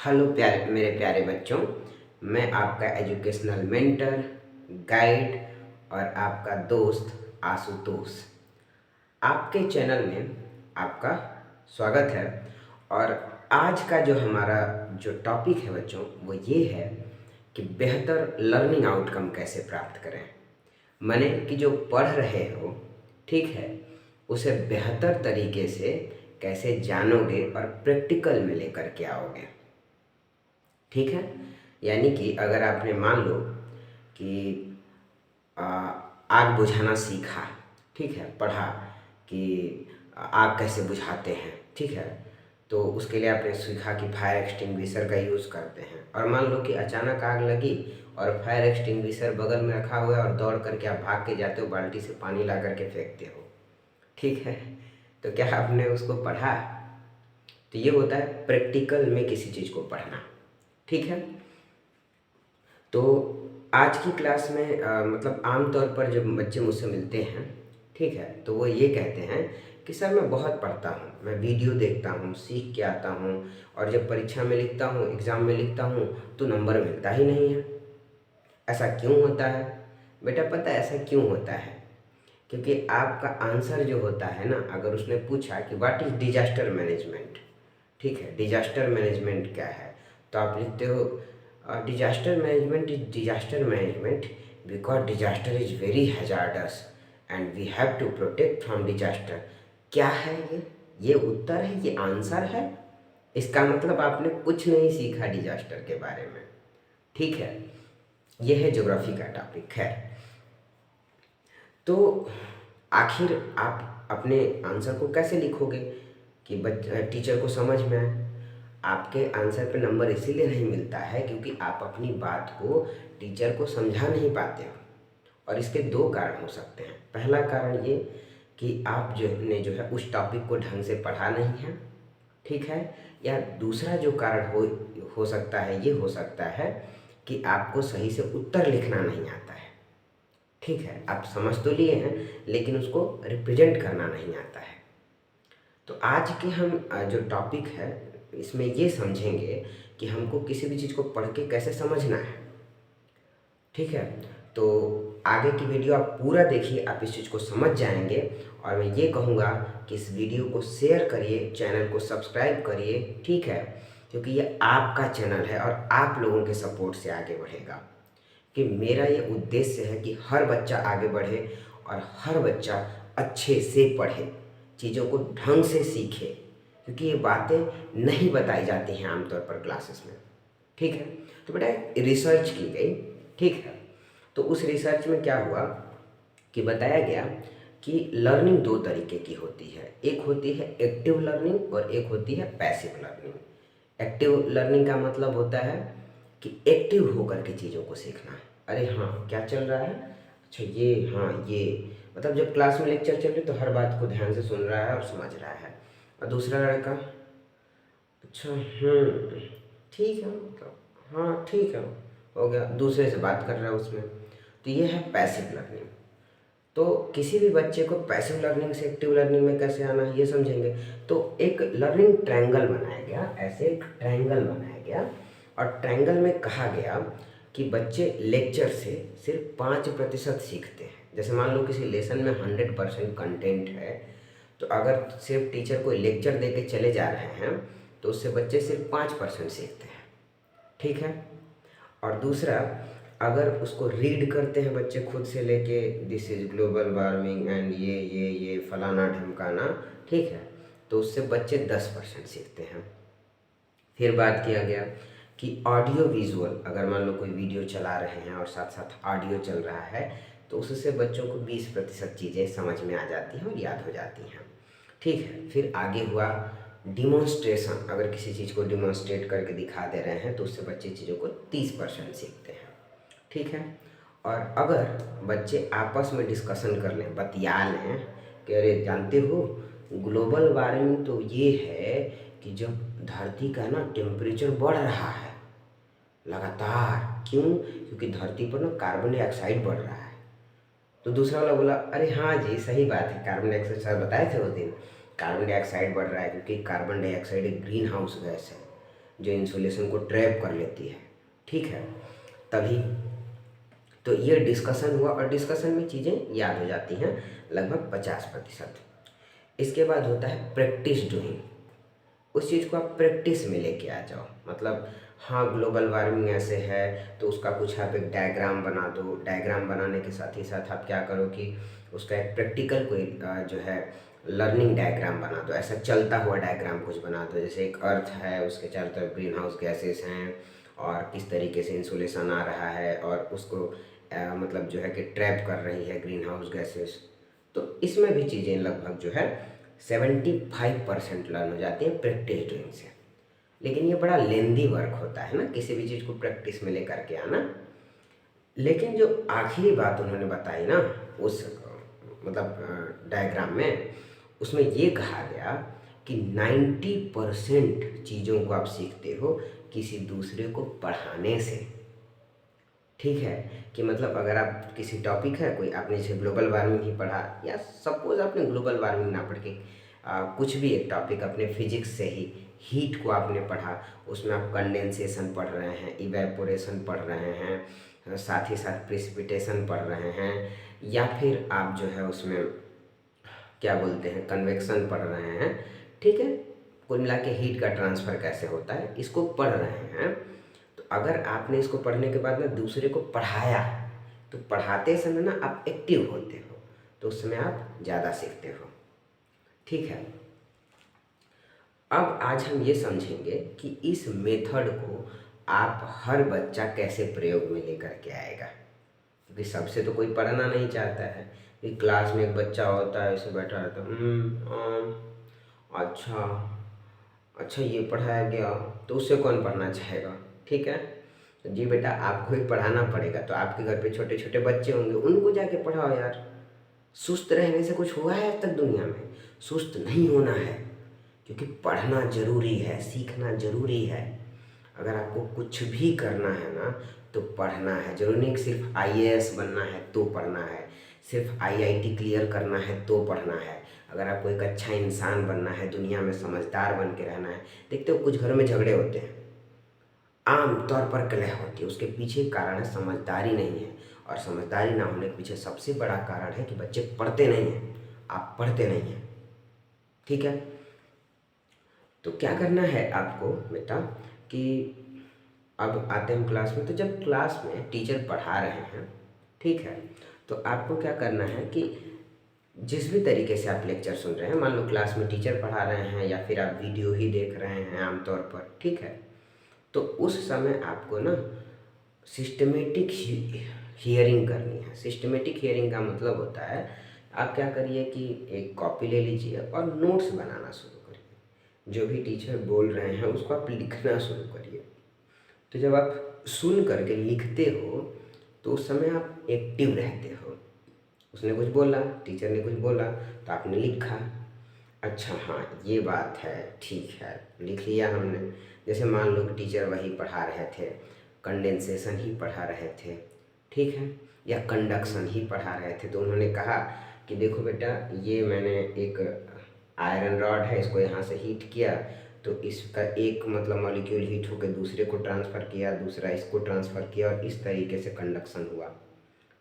Hello मेरे प्यारे बच्चों। मैं आपका एजुकेशनल मेंटर, गाइड और आपका दोस्त आशुतोष आपके चैनल में आपका स्वागत है। और आज का जो हमारा जो टॉपिक है बच्चों, वो ये है कि बेहतर लर्निंग आउटकम कैसे प्राप्त करें। माने कि जो पढ़ रहे हो, ठीक है, उसे बेहतर तरीके से कैसे जानोगे और प्रैक्टिकल में लेकर के आओगे। ठीक है, यानी कि अगर आपने मान लो कि आ, आग बुझाना सीखा, ठीक है, पढ़ा कि आग कैसे बुझाते हैं, ठीक है, तो उसके लिए आपने सीखा कि फायर एक्सटिंग्विशर का यूज़ करते हैं। और मान लो कि अचानक आग लगी और फायर एक्सटिंग्विशर बगल में रखा हुआ है और दौड़ करके आप भाग के जाते हो, बाल्टी से पानी ला करके फेंकते हो, ठीक है। तो क्या आपने उसको पढ़ा? तो ये होता है प्रैक्टिकल में किसी चीज़ को पढ़ना, ठीक है। तो आज की क्लास में मतलब आम तौर पर जब बच्चे मुझसे मिलते हैं, ठीक है, तो वो ये कहते हैं कि सर मैं बहुत पढ़ता हूँ, मैं वीडियो देखता हूँ, सीख के आता हूँ, और जब परीक्षा में लिखता हूँ, एग्ज़ाम में लिखता हूँ तो नंबर मिलता ही नहीं है। ऐसा क्यों होता है? बेटा पता है ऐसा क्यों होता है? क्योंकि आपका आंसर जो होता है ना, अगर उसने पूछा कि व्हाट इज़ डिजास्टर मैनेजमेंट, ठीक है, डिजास्टर मैनेजमेंट क्या है, तो आप लिखते हो disaster management is disaster management because disaster is very hazardous and we have to protect from disaster. क्या है ये उत्तर है, ये आंसर है। इसका मतलब आपने कुछ नहीं सीखा डिजास्टर के बारे में, ठीक है। यह है ज्योग्राफी का टॉपिक। खैर, तो आखिर आप अपने आंसर को कैसे लिखोगे कि टीचर को समझ में आए? आपके आंसर पे नंबर इसीलिए नहीं मिलता है क्योंकि आप अपनी बात को टीचर को समझा नहीं पाते हो। और इसके दो कारण हो सकते हैं। पहला कारण ये कि आप जो है उस टॉपिक को ढंग से पढ़ा नहीं है, ठीक है। या दूसरा जो कारण हो सकता है, ये हो सकता है कि आपको सही से उत्तर लिखना नहीं आता है, ठीक है। आप समझ तो लिए हैं लेकिन उसको रिप्रेजेंट करना नहीं आता है। तो आज के हम जो टॉपिक है इसमें ये समझेंगे कि हमको किसी भी चीज़ को पढ़ के कैसे समझना है, ठीक है। तो आगे की वीडियो आप पूरा देखिए, आप इस चीज़ को समझ जाएंगे। और मैं ये कहूँगा कि इस वीडियो को शेयर करिए, चैनल को सब्सक्राइब करिए, ठीक है, क्योंकि ये आपका चैनल है और आप लोगों के सपोर्ट से आगे बढ़ेगा। कि मेरा ये उद्देश्य है कि हर बच्चा आगे बढ़े और हर बच्चा अच्छे से पढ़े, चीज़ों को ढंग से सीखे, क्योंकि ये बातें नहीं बताई जाती हैं आमतौर पर क्लासेस में, ठीक है। तो बेटा रिसर्च की गई, ठीक है। तो उस रिसर्च में क्या हुआ कि बताया गया कि लर्निंग दो तरीके की होती है। एक होती है एक्टिव लर्निंग और एक होती है पैसिव लर्निंग। एक्टिव लर्निंग का मतलब होता है कि एक्टिव होकर के चीज़ों को सीखना है। अरे हाँ, क्या चल रहा है, अच्छा ये, हाँ ये, मतलब जब क्लास में लेक्चर चल रही तो हर बात को ध्यान से सुन रहा है और समझ रहा है। और दूसरा लड़का, अच्छा ठीक है, मतलब हाँ ठीक है, हो गया, दूसरे से बात कर रहा है उसमें। तो ये है पैसिव लर्निंग। तो किसी भी बच्चे को पैसिव लर्निंग से एक्टिव लर्निंग में कैसे आना है ये समझेंगे। तो एक लर्निंग ट्रायंगल बनाया गया, ऐसे एक ट्रायंगल बनाया गया और ट्रायंगल में कहा गया कि बच्चे लेक्चर से सिर्फ 5% सीखते हैं। जैसे मान लो किसी लेसन में 100% कंटेंट है, तो अगर सिर्फ टीचर कोई लेक्चर दे के चले जा रहे हैं तो उससे बच्चे सिर्फ 5% सीखते हैं, ठीक है। और दूसरा, अगर उसको रीड करते हैं बच्चे खुद से लेके, this is global warming and ये फलाना ढमकाना, ठीक है, तो उससे बच्चे 10% सीखते हैं। फिर बात किया गया कि ऑडियो विजुअल, अगर मान लो कोई वीडियो चला रहे हैं और साथ साथ ऑडियो चल रहा है तो उससे बच्चों को 20% चीज़ें समझ में आ जाती हैं और याद हो जाती हैं, ठीक है। फिर आगे हुआ डिमॉन्स्ट्रेशन, अगर किसी चीज़ को डिमॉन्स्ट्रेट करके दिखा दे रहे हैं तो उससे बच्चे चीज़ों को 30% सीखते हैं, ठीक है। और अगर बच्चे आपस में डिस्कशन कर लें, बतिया लें कि अरे जानते हो ग्लोबल वार्मिंग तो ये है कि जब धरती का ना टेम्परेचर बढ़ रहा है लगातार, क्यों? क्योंकि धरती पर ना कार्बन डाइऑक्साइड बढ़ रहा है। तो दूसरा वाला बोला अरे हाँ जी सही बात है, कार्बन डाइऑक्साइड सर बताए थे उस दिन, कार्बन डाइऑक्साइड बढ़ रहा है क्योंकि कार्बन डाइऑक्साइड एक ग्रीन हाउस गैस है जो इंसुलेशन को ट्रैप कर लेती है, ठीक है। तभी तो ये डिस्कशन हुआ और डिस्कशन में चीज़ें याद हो जाती हैं लगभग 50%। इसके बाद होता है प्रैक्टिस डूइंग। उस चीज़ को आप प्रैक्टिस में लेके आ जाओ, मतलब हाँ ग्लोबल वार्मिंग ऐसे है तो उसका कुछ आप एक डायग्राम बना दो। डायग्राम बनाने के साथ ही साथ आप क्या करो कि उसका एक प्रैक्टिकल कोई जो है लर्निंग डायग्राम बना दो, ऐसा चलता हुआ डायग्राम कुछ बना दो। जैसे एक अर्थ है, उसके चारों तरफ ग्रीन हाउस गैसेस हैं और किस तरीके से इंसुलेशन आ रहा है और उसको मतलब जो है कि ट्रैप कर रही है ग्रीन हाउस गैसेस। तो इसमें भी चीज़ें लगभग जो है 75% लर्न हो जाती हैं प्रैक्टिस डूइंग से। लेकिन ये बड़ा लेंदी वर्क होता है ना, किसी भी चीज़ को प्रैक्टिस में लेकर के आना। लेकिन जो आखिरी बात उन्होंने बताई ना उस मतलब डायग्राम में, उसमें ये कहा गया कि 90% चीज़ों को आप सीखते हो किसी दूसरे को पढ़ाने से, ठीक है। कि मतलब अगर आप किसी टॉपिक है कोई, आपने जैसे ग्लोबल वार्मिंग ही पढ़ा, या सपोज आपने ग्लोबल वार्मिंग ना पढ़ के कुछ भी एक टॉपिक अपने फिजिक्स से ही हीट को आपने पढ़ा, उसमें आप कंडेंसेशन पढ़ रहे हैं, इवेपोरेशन पढ़ रहे हैं, साथ ही साथ प्रेसिपिटेशन पढ़ रहे हैं, या फिर आप जो है उसमें क्या बोलते हैं कन्वेक्शन पढ़ रहे हैं, ठीक है। कुल मिला के हीट का ट्रांसफ़र कैसे होता है इसको पढ़ रहे हैं। तो अगर आपने इसको पढ़ने के बाद में दूसरे को पढ़ाया, तो पढ़ाते समय ना आप एक्टिव होते हो, तो उस समय आप ज़्यादा सीखते हो, ठीक है। अब आज हम ये समझेंगे कि इस मेथड को आप हर बच्चा कैसे प्रयोग में लेकर के आएगा, क्योंकि सबसे तो कोई पढ़ना नहीं चाहता है। कि क्लास में एक बच्चा होता है ऐसे बैठा रहता है, अच्छा अच्छा ये पढ़ाया गया, तो उससे कौन पढ़ना चाहेगा, ठीक है। तो जी बेटा आपको ही पढ़ाना पड़ेगा। तो आपके घर पे छोटे छोटे बच्चे होंगे, उनको जाके पढ़ाओ यार। सुस्त रहने से कुछ हुआ है आज तक दुनिया में? सुस्त नहीं होना है, क्योंकि पढ़ना ज़रूरी है, सीखना ज़रूरी है। अगर आपको कुछ भी करना है ना तो पढ़ना है। जरूरी नहीं कि सिर्फ आईएएस बनना है तो पढ़ना है, सिर्फ आईआईटी क्लियर करना है तो पढ़ना है। अगर आपको एक अच्छा इंसान बनना है, दुनिया में समझदार बन के रहना है। देखते हो कुछ घरों में झगड़े होते हैं, आम तौर पर कलह होती है, उसके पीछे कारण है समझदारी नहीं है। और समझदारी ना होने के पीछे सबसे बड़ा कारण है कि बच्चे पढ़ते नहीं हैं, आप पढ़ते नहीं हैं, ठीक है। तो क्या करना है आपको बेटा कि अब आते हैं क्लास में। तो जब क्लास में टीचर पढ़ा रहे हैं, ठीक है, तो आपको क्या करना है कि जिस भी तरीके से आप लेक्चर सुन रहे हैं, मान लो क्लास में टीचर पढ़ा रहे हैं या फिर आप वीडियो ही देख रहे हैं आमतौर पर, ठीक है। तो उस समय आपको ना सिस्टमेटिक हियरिंग करनी है। सिस्टमेटिक हियरिंग का मतलब होता है आप क्या करिए कि एक कॉपी ले लीजिए और नोट्स बनाना शुरू करिए। जो भी टीचर बोल रहे हैं उसको आप लिखना शुरू करिए। तो जब आप सुन करके लिखते हो तो उस समय आप एक्टिव रहते हो। उसने कुछ बोला, टीचर ने कुछ बोला, तो आपने लिखा, अच्छा हाँ ये बात है, ठीक है, लिख लिया हमने। जैसे मान लो कि टीचर वही पढ़ा रहे थे, कंडेंसेशन ही पढ़ा रहे थे, ठीक है, या कंडक्शन ही पढ़ा रहे थे। तो उन्होंने कहा कि देखो बेटा ये मैंने एक आयरन रॉड है, इसको यहाँ से हीट किया तो इसका एक मतलब मॉलिक्यूल हीट होकर दूसरे को ट्रांसफ़र किया, दूसरा इसको ट्रांसफ़र किया और इस तरीके से कंडक्शन हुआ,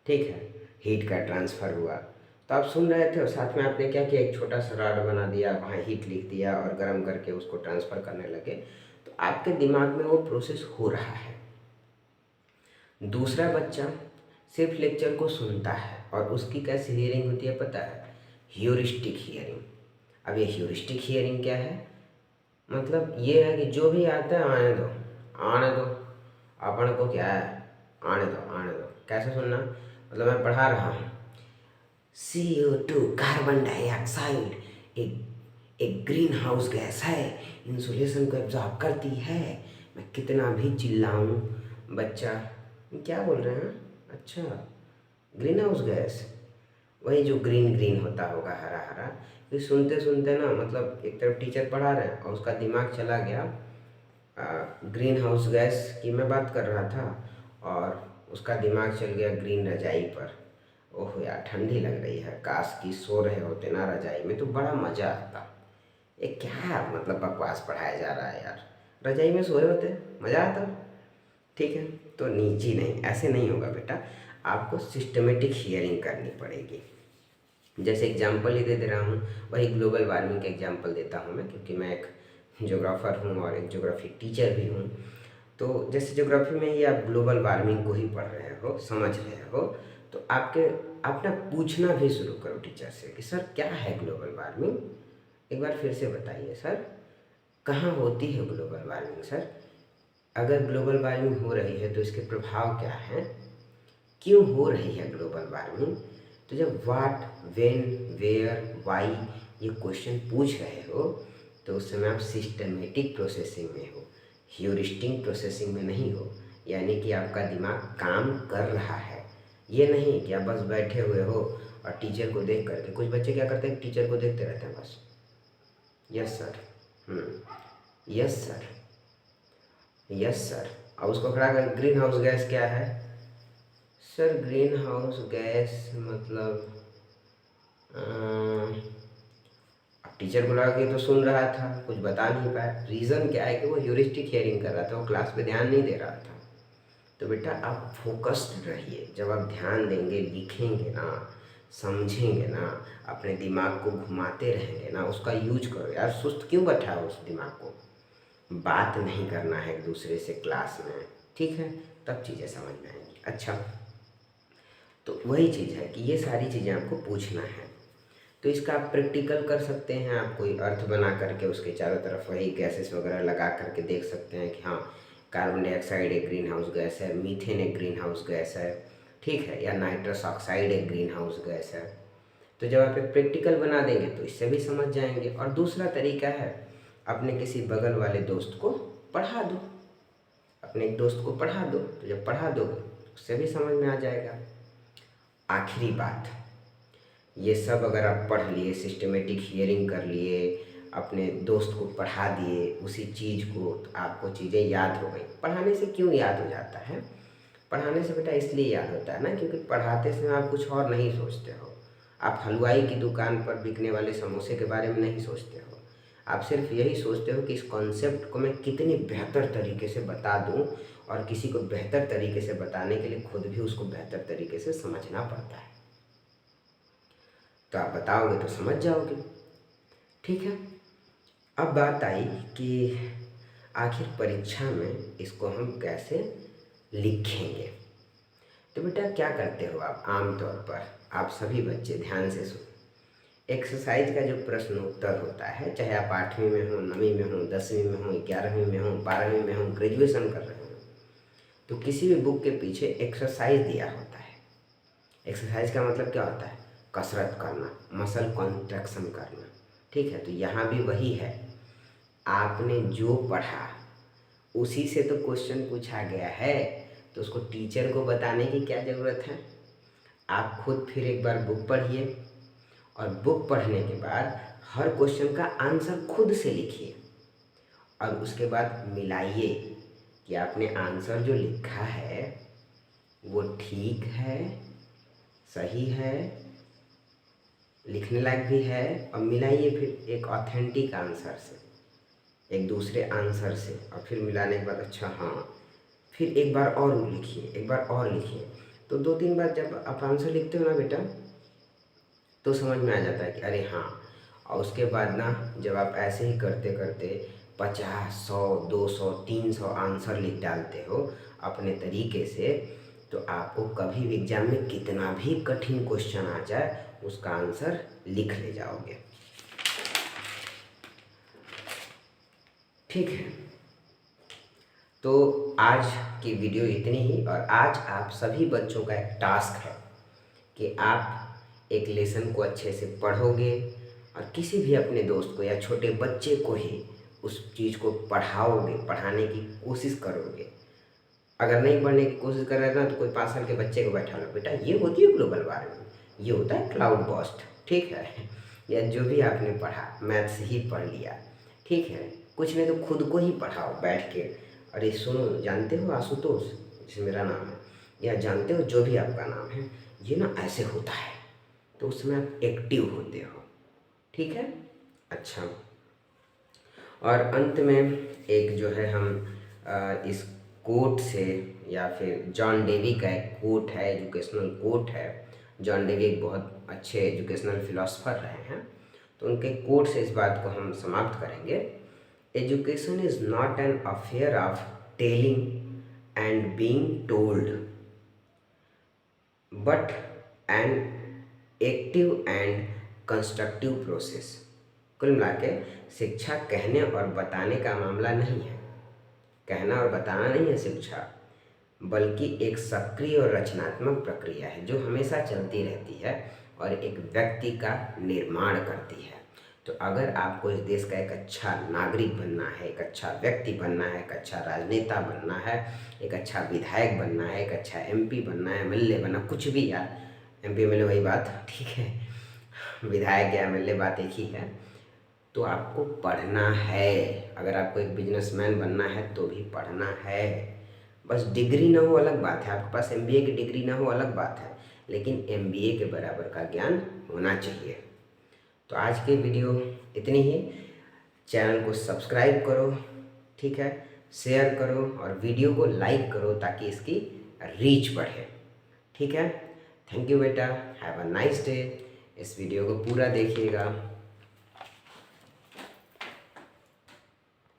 ठीक है, हीट का ट्रांसफ़र हुआ। तो आप सुन रहे थे और साथ में आपने क्या किया, एक छोटा सा रॉड बना दिया, वहाँ हीट लिख दिया और गर्म करके उसको ट्रांसफ़र करने लगे। तो आपके दिमाग में वो प्रोसेस हो रहा है। दूसरा बच्चा सिर्फ लेक्चर को सुनता है और उसकी कैसी हियरिंग होती है पता है? Heuristic hearing. अब ये ह्यूरिस्टिक हियरिंग क्या है? मतलब ये है कि जो भी आता है आने दो, आने दो, अपन को क्या है, आने दो आने दो। कैसे सुनना? मतलब मैं पढ़ा रहा हूँ, CO2 कार्बन डाइऑक्साइड एक ग्रीन हाउस गैस है, इंसुलेशन को एब्जॉर्ब करती है। मैं कितना भी चिल्लाऊं, बच्चा क्या बोल रहे हैं, अच्छा ग्रीन हाउस गैस, वही जो ग्रीन ग्रीन होता होगा, हरा हरा। फिर सुनते सुनते ना मतलब एक तरफ टीचर पढ़ा रहे हैं और उसका दिमाग चला गया ग्रीन हाउस गैस की मैं बात कर रहा था और उसका दिमाग चल गया ग्रीन रजाई पर। ओह यार ठंडी लग रही है, काश की सो रहे होते ना रजाई में तो बड़ा मज़ा आता। ये क्या मतलब बकवास पढ़ाया जा रहा है यार। रजाई में सोए होते, मज़ा आता। ठीक है, तो जी नहीं, ऐसे नहीं होगा बेटा, आपको सिस्टमेटिक हियरिंग करनी पड़ेगी। जैसे एग्जांपल ही दे दे रहा हूँ, वही ग्लोबल वार्मिंग का एग्जांपल देता हूँ मैं, क्योंकि मैं एक ज्योग्राफर हूँ और एक ज्योग्राफी टीचर भी हूँ। तो जैसे ज्योग्राफी में ही आप ग्लोबल वार्मिंग को ही पढ़ रहे हो, समझ रहे हो, तो आप ना पूछना भी शुरू करो टीचर से कि सर क्या है ग्लोबल वार्मिंग, एक बार फिर से बताइए सर, कहाँ होती है ग्लोबल वार्मिंग सर, अगर ग्लोबल वार्मिंग हो रही है तो इसके प्रभाव क्या हैं, क्यों हो रही है ग्लोबल वार्मिंग। तो जब वाट, व्हेन, वेयर, वाई ये क्वेश्चन पूछ रहे हो तो उस समय आप सिस्टमेटिक प्रोसेसिंग में हो, ह्यूरिस्टिक प्रोसेसिंग में नहीं हो, यानी कि आपका दिमाग काम कर रहा है। ये नहीं कि आप बस बैठे हुए हो और टीचर को देख करके, कुछ बच्चे क्या करते हैं, टीचर को देखते रहते हैं बस, yes sir, yes sir, yes sir, और उसको खड़ा कर, ग्रीन हाउस गैस क्या है सर, ग्रीन हाउस गैस मतलब अब टीचर बुला के तो सुन रहा था, कुछ बता नहीं पाया। रीज़न क्या है कि वो ह्यूरिस्टिक हियरिंग कर रहा था, वो क्लास पे ध्यान नहीं दे रहा था। तो बेटा आप फोकस्ड रहिए, जब आप ध्यान देंगे, लिखेंगे ना, समझेंगे ना, अपने दिमाग को घुमाते रहेंगे ना, उसका यूज करो यार। सुस्त क्यों बैठा है उस दिमाग को, बात नहीं करना है एक दूसरे से क्लास में, ठीक है, तब चीज़ें समझ में आएंगी। अच्छा, तो वही चीज़ है कि ये सारी चीज़ें आपको पूछना है। तो इसका आप प्रैक्टिकल कर सकते हैं, आप कोई अर्थ बना करके उसके चारों तरफ वही गैसेस वगैरह लगा करके देख सकते हैं कि हाँ, कार्बन डाइऑक्साइड एक ग्रीन हाउस गैस है, मीथेन एक ग्रीन हाउस गैस है, ठीक है, या नाइट्रस ऑक्साइड एक ग्रीन हाउस गैस है। तो जब आप एक प्रैक्टिकल बना देंगे तो इससे भी समझ जाएंगे। और दूसरा तरीका है, अपने किसी बगल वाले दोस्त को पढ़ा दो, अपने एक दोस्त को पढ़ा दो, तो जब पढ़ा दोगे उससे भी समझ में आ जाएगा। आखिरी बात, ये सब अगर आप पढ़ लिए, सिस्टमेटिक हियरिंग कर लिए, अपने दोस्त को पढ़ा दिए उसी चीज़ को, तो आपको चीज़ें याद हो गई। पढ़ाने से क्यों याद हो जाता है, पढ़ाने से बेटा इसलिए याद होता है ना, क्योंकि पढ़ाते समय आप कुछ और नहीं सोचते हो। आप हलवाई की दुकान पर बिकने वाले समोसे के बारे में नहीं सोचते हो, आप सिर्फ यही सोचते हो कि इस कॉन्सेप्ट को मैं कितनी बेहतर तरीके से बता दूं, और किसी को बेहतर तरीके से बताने के लिए खुद भी उसको बेहतर तरीके से समझना पड़ता है। तो आप बताओगे तो समझ जाओगे, ठीक है। अब बात आई कि आखिर परीक्षा में इसको हम कैसे लिखेंगे। तो बेटा क्या करते हो आप आमतौर पर, आप सभी बच्चे ध्यान से सुनो, एक्सरसाइज का जो प्रश्न उत्तर होता है, चाहे आप 8वीं में हो, 9वीं में हो, 10वीं में हो, 11वीं में हो, 12वीं में हो, ग्रेजुएशन कर रहे हो, तो किसी भी बुक के पीछे एक्सरसाइज दिया होता है। एक्सरसाइज का मतलब क्या होता है, कसरत करना, मसल कॉन्ट्रैक्शन करना, ठीक है। तो यहाँ भी वही है, आपने जो पढ़ा उसी से तो क्वेश्चन पूछा गया है, तो उसको टीचर को बताने की क्या ज़रूरत है। आप खुद फिर एक बार बुक पढ़िए, और बुक पढ़ने के बाद हर क्वेश्चन का आंसर खुद से लिखिए, और उसके बाद मिलाइए कि आपने आंसर जो लिखा है वो ठीक है, सही है, लिखने लायक भी है, और मिलाइए फिर एक ऑथेंटिक आंसर से, एक दूसरे आंसर से, और फिर मिलाने के बाद अच्छा हाँ, फिर एक बार और लिखिए, एक बार और लिखिए। तो 2-3 बार जब आप आंसर लिखते हो ना बेटा, तो समझ में आ जाता है कि अरे हाँ। और उसके बाद ना, जब आप ऐसे ही करते करते 50, 100, 200, 300 आंसर लिख डालते हो अपने तरीके से, तो आपको कभी भी एग्जाम में कितना भी कठिन क्वेश्चन आ जाए उसका आंसर लिख ले जाओगे, ठीक है। तो आज की वीडियो इतनी ही, और आज आप सभी बच्चों का एक टास्क है कि आप एक लेसन को अच्छे से पढ़ोगे, और किसी भी अपने दोस्त को या छोटे बच्चे को ही उस चीज़ को पढ़ाओगे, पढ़ाने की कोशिश करोगे। अगर नहीं पढ़ने की कोशिश कर रहे हैं ना, तो कोई 5 साल के बच्चे को बैठा लो, बेटा ये होती है ग्लोबल वार्मिंग, ये होता है क्लाउड बर्स्ट, ठीक है, या जो भी आपने पढ़ा, मैथ्स ही पढ़ लिया, ठीक है, कुछ नहीं तो खुद को ही पढ़ाओ बैठ के। अरे सुनो, जानते हो आशुतोष, जैसे मेरा नाम है, या जानते हो जो भी आपका नाम है, ये ना ऐसे होता है, तो उसमें आप एक्टिव होते हो, ठीक है। अच्छा, और अंत में एक जो है हम इस कोट से, या फिर जॉन डेवी का एक कोट है, एजुकेशनल कोट है। जॉन डेवी एक बहुत अच्छे एजुकेशनल फिलोसफर रहे हैं, तो उनके कोट से इस बात को हम समाप्त करेंगे। Education is not an affair of telling and being told, but an active and constructive process. कुल मिला के शिक्षा कहने और बताने का मामला नहीं है, कहना और बताना नहीं है शिक्षा, बल्कि एक सक्रिय और रचनात्मक प्रक्रिया है जो हमेशा चलती रहती है और एक व्यक्ति का निर्माण करती है। तो अगर आपको इस देश का एक अच्छा नागरिक बनना है, एक अच्छा व्यक्ति बनना है, एक अच्छा राजनेता बनना है, एक अच्छा विधायक बनना है, एक अच्छा एमपी बनना है, एमएलए बनना, कुछ भी यार, एमपी एमएलए वही बात, ठीक है, विधायक या एमएलए बात एक ही है। तो आपको पढ़ना है। अगर आपको एक बिजनेसमैन बनना है तो भी पढ़ना है। बस डिग्री ना हो अलग बात है, आपके पास एमबीए की डिग्री ना हो अलग बात है, लेकिन एमबीए के बराबर का ज्ञान होना चाहिए। तो आज की वीडियो इतनी ही। चैनल को सब्सक्राइब करो, ठीक है, शेयर करो और वीडियो को लाइक करो ताकि इसकी रीच बढ़े, ठीक है। थैंक यू बेटा, हैव अ नाइस डे। इस वीडियो को पूरा देखिएगा।